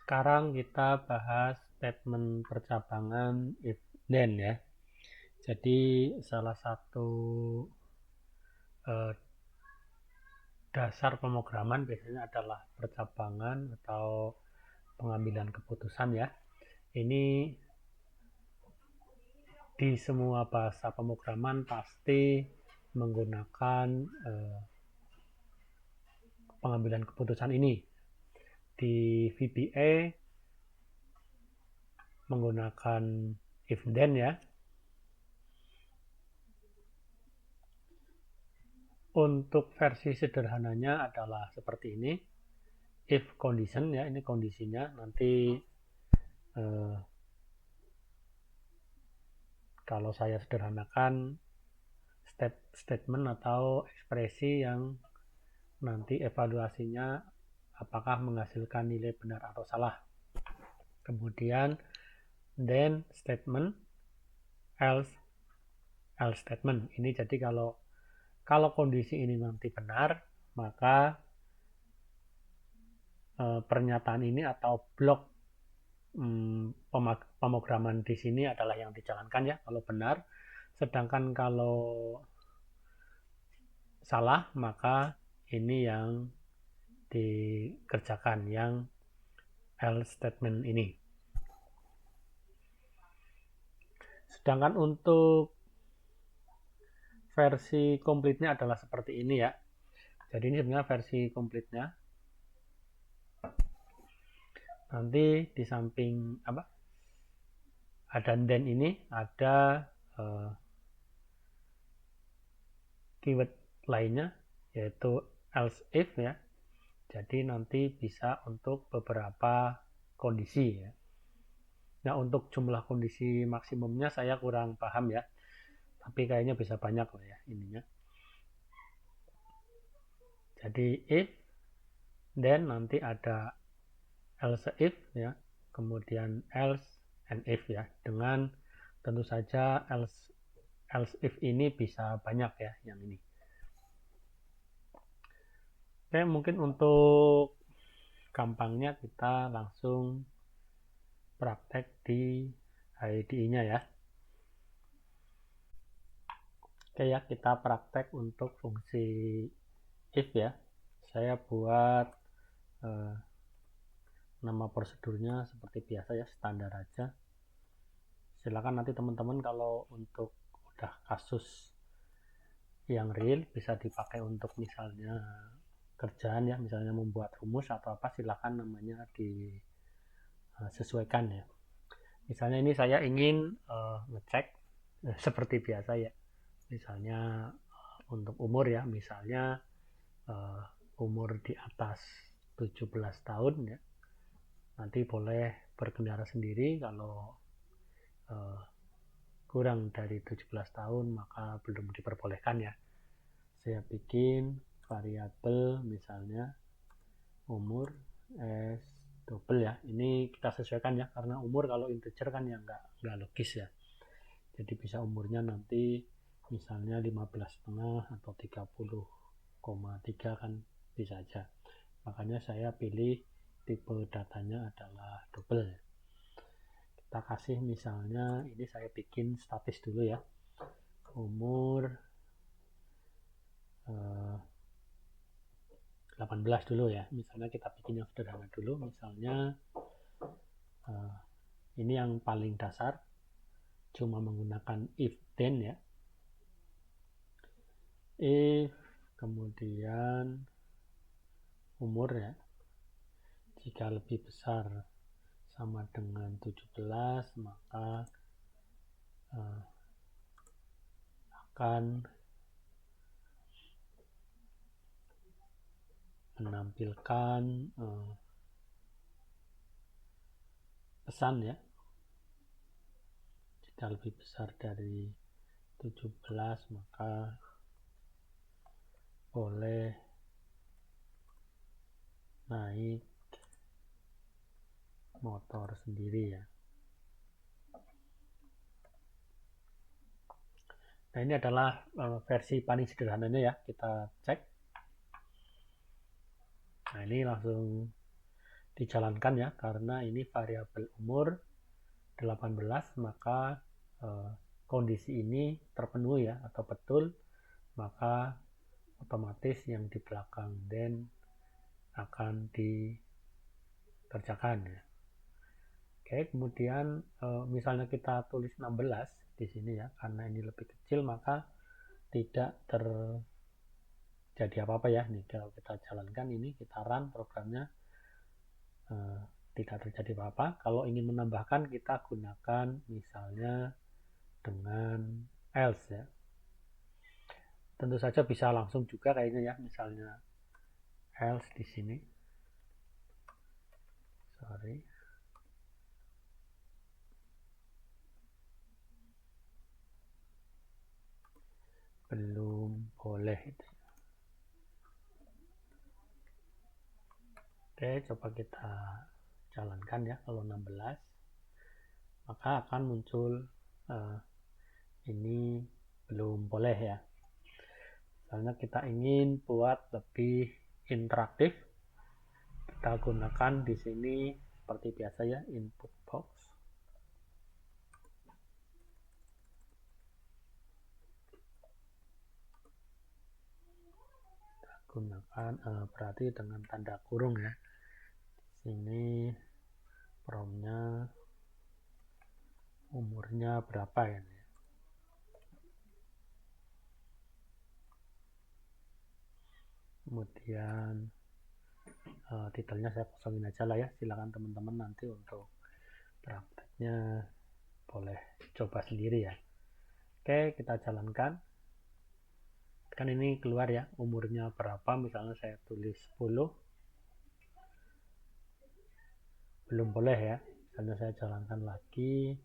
Sekarang kita bahas statement percabangan if then ya. Jadi salah satu dasar pemrograman biasanya adalah percabangan atau pengambilan keputusan ya. Ini di semua bahasa pemrograman pasti menggunakan pengambilan keputusan ini. Di VBA menggunakan if then ya. Untuk versi sederhananya adalah seperti ini. If condition ya, ini kondisinya. Nanti kalau saya sederhanakan statement atau ekspresi yang nanti evaluasinya apakah menghasilkan nilai benar atau salah. Kemudian then statement, else statement. Ini jadi kalau kondisi ini nanti benar, maka pernyataan ini atau blok pemrograman di sini adalah yang dijalankan ya kalau benar. Sedangkan kalau salah, maka ini yang dikerjakan, yang else statement ini. Sedangkan untuk versi komplitnya adalah seperti ini ya. Jadi ini sebenarnya versi komplitnya. Nanti di samping ada then ini ada keyword lainnya yaitu else if ya. Jadi nanti bisa untuk beberapa kondisi ya. Nah, untuk jumlah kondisi maksimumnya saya kurang paham ya. Tapi kayaknya bisa banyak lah ya ininya. Jadi if, then nanti ada else if ya, kemudian else and if ya. Dengan tentu saja else if ini bisa banyak ya yang ini. Oke, mungkin untuk gampangnya kita langsung praktek di IDE-nya ya. Oke ya, kita praktek untuk fungsi if ya. Saya buat nama prosedurnya seperti biasa ya, standar aja. Silakan nanti teman-teman kalau untuk udah kasus yang real bisa dipakai untuk misalnya kerjaan ya, misalnya membuat rumus atau apa, silakan namanya disesuaikan ya. Misalnya ini saya ingin ngecek seperti biasa ya, misalnya untuk umur ya, misalnya umur di atas 17 tahun ya, nanti boleh berkendara sendiri. Kalau kurang dari 17 tahun maka belum diperbolehkan ya. Saya bikin variabel misalnya umur s double ya. Ini kita sesuaikan ya, karena umur kalau integer kan ya nggak logis ya. Jadi bisa umurnya nanti misalnya 15,5 atau 30,3 kan bisa aja. Makanya saya pilih tipe datanya adalah double. Kita kasih misalnya ini saya bikin statis dulu ya. Umur 18 dulu ya. Misalnya kita bikin yang sederhana dulu. Misalnya ini yang paling dasar. Cuma menggunakan if then ya. If kemudian umur ya. Jika lebih besar sama dengan 17 maka akan menampilkan pesan ya. Jika lebih besar dari 17 maka boleh naik motor sendiri ya. Nah, ini adalah versi paling sederhananya ya. Kita cek. Nah, ini langsung dijalankan ya, karena ini variabel umur 18, maka kondisi ini terpenuhi ya atau betul, maka otomatis yang di belakang then akan dikerjakan ya. Oke, kemudian misalnya kita tulis 16 di sini ya, karena ini lebih kecil maka tidak terjadi apa-apa ya. Nih kalau kita jalankan ini, kita run programnya, tidak terjadi apa-apa. Kalau ingin menambahkan, kita gunakan misalnya dengan else ya. Tentu saja bisa langsung juga kayaknya ya, misalnya else di sini. Sorry. Belum boleh itu. Oke, coba kita jalankan ya. Kalau 16 maka akan muncul ini belum boleh ya. Misalnya kita ingin buat lebih interaktif, kita gunakan di sini seperti biasa ya, input box. Kita gunakan berarti dengan tanda kurung ya. Di sini promnya umurnya berapa ya. Kemudian titelnya saya kosongin aja lah ya, silakan teman-teman nanti untuk prakteknya boleh coba sendiri ya. Oke, kita jalankan. Kan ini keluar ya umurnya berapa, misalnya saya tulis 10, belum boleh ya. Misalnya saya jalankan lagi,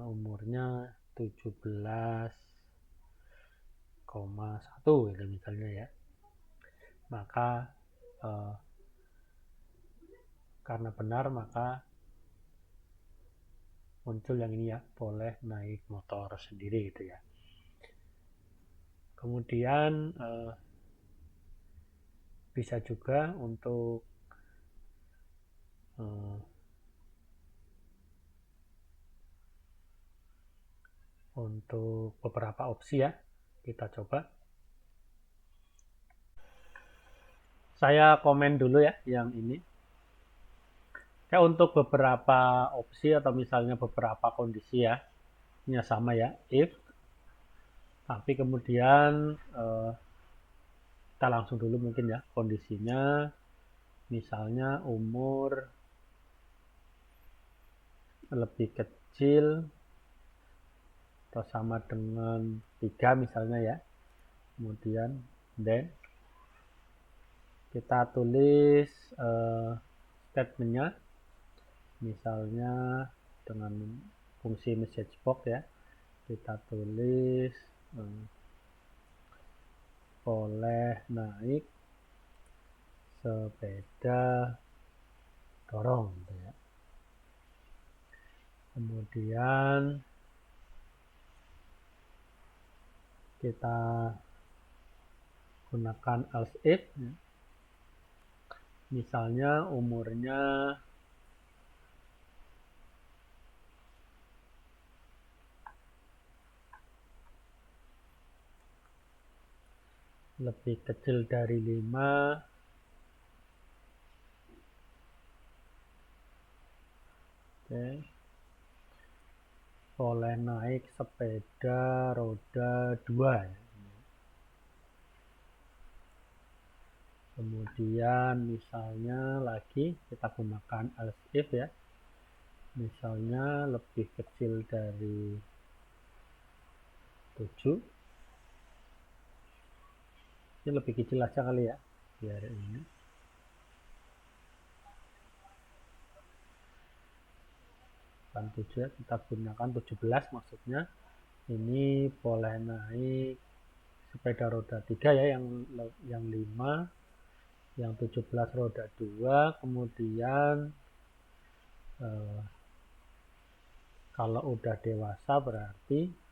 umurnya 17,1 gitu misalnya ya, maka karena benar maka muncul yang ini ya, boleh naik motor sendiri gitu ya. Kemudian bisa juga untuk beberapa opsi ya, kita coba. Saya komen dulu ya yang ini. Kayak untuk beberapa opsi atau misalnya beberapa kondisi ya, ini sama ya, if, tapi kemudian kita langsung dulu mungkin ya kondisinya, misalnya umur lebih kecil atau sama dengan 3 misalnya ya. Kemudian then kita tulis statementnya misalnya dengan fungsi message box ya, kita tulis boleh naik sepeda dorong gitu ya. Kemudian kita gunakan else if ya. Misalnya umurnya lebih kecil dari 5, oke, boleh naik sepeda roda 2 ya. Kemudian misalnya lagi kita gunakan else if ya, misalnya lebih kecil dari 7, ini lebih kecil aja kali ya biar ini, bukan 7 ya, kita gunakan 17 maksudnya. Ini boleh naik sepeda roda 3 ya, yang 5, yang 17 roda 2. Kemudian kalau udah dewasa berarti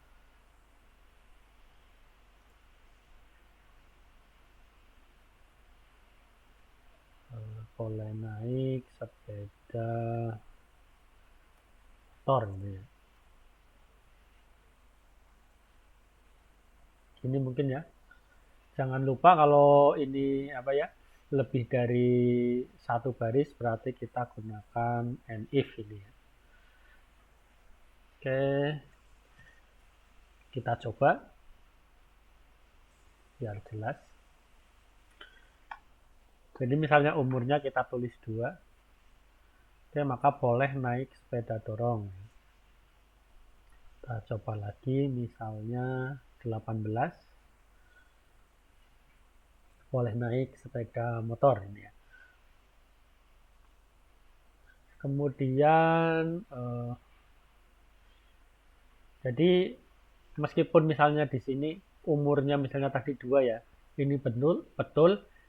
boleh naik sepeda motor gitu ya. Ini mungkin ya. Jangan lupa kalau ini apa ya, lebih dari satu baris berarti kita gunakan and if ini ya. Oke, kita coba biar jelas. Jadi misalnya umurnya kita tulis 2. Oke, maka boleh naik sepeda dorong. Kita coba lagi misalnya 18. Boleh naik sepeda motor ini ya. Kemudian jadi meskipun misalnya di sini umurnya misalnya tadi 2 ya, ini betul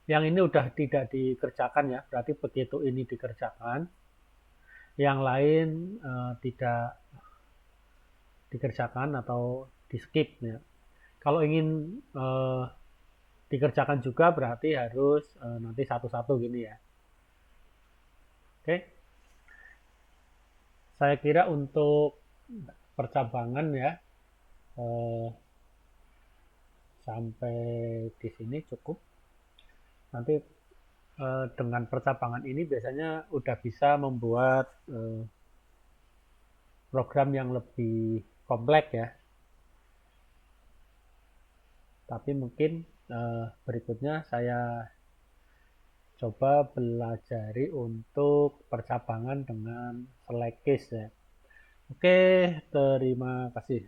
yang ini udah tidak dikerjakan ya, berarti begitu ini dikerjakan, yang lain tidak dikerjakan atau di skip ya. Kalau ingin dikerjakan juga berarti harus nanti satu-satu gini ya. Oke, saya kira untuk percabangan ya sampai di sini cukup. Nanti dengan percabangan ini biasanya udah bisa membuat program yang lebih kompleks ya. Tapi mungkin berikutnya saya coba belajari untuk percabangan dengan select case ya. Oke, terima kasih.